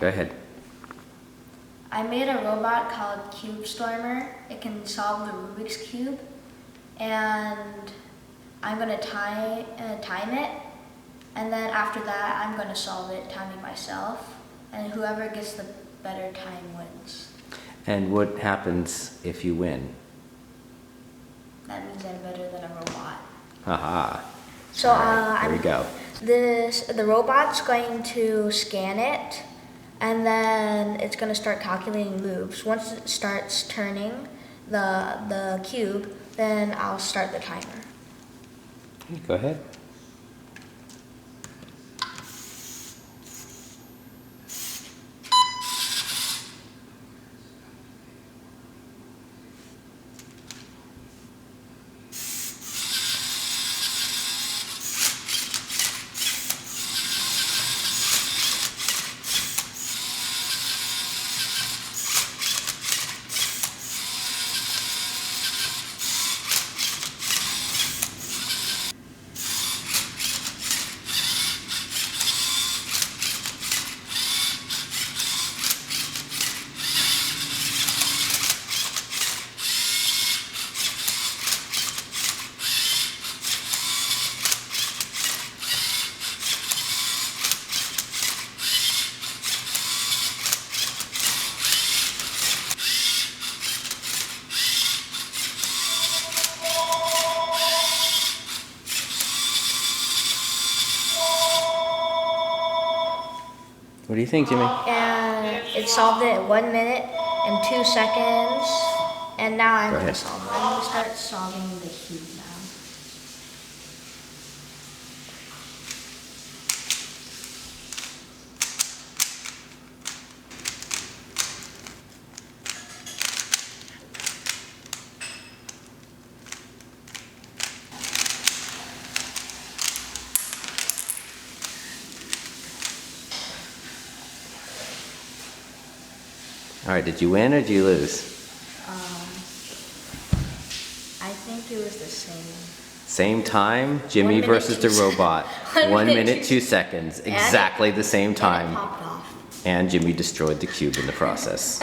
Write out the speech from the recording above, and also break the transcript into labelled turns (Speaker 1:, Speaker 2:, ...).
Speaker 1: Go ahead.
Speaker 2: I made a robot called Cube Stormer. It can solve the Rubik's Cube, and I'm gonna time it, and then after that I'm gonna solve it, timing myself, and whoever gets the better time wins.
Speaker 1: And what happens if you win?
Speaker 2: That means I'm better than a robot.
Speaker 1: Haha.
Speaker 2: So
Speaker 1: There we go.
Speaker 2: the robot's going to scan it, and then it's going to start calculating moves. Once it starts turning the cube, then I'll start the timer.
Speaker 1: Go ahead. What do you think, Jimmy?
Speaker 2: And it solved it in 1 minute and 2 seconds. And now I'm
Speaker 1: Go
Speaker 2: going
Speaker 1: ahead.
Speaker 2: to solve it. I'm going to start solving the cube now.
Speaker 1: All right, did you win or did you lose?
Speaker 2: I think it was the same.
Speaker 1: Same time, Jimmy
Speaker 2: 1 minute,
Speaker 1: versus the
Speaker 2: 2
Speaker 1: robot.
Speaker 2: 1
Speaker 1: 1
Speaker 2: minute,
Speaker 1: minute, 2
Speaker 2: 2
Speaker 1: seconds, exactly the same
Speaker 2: And it
Speaker 1: time.
Speaker 2: popped off.
Speaker 1: And Jimmy destroyed the cube in the process.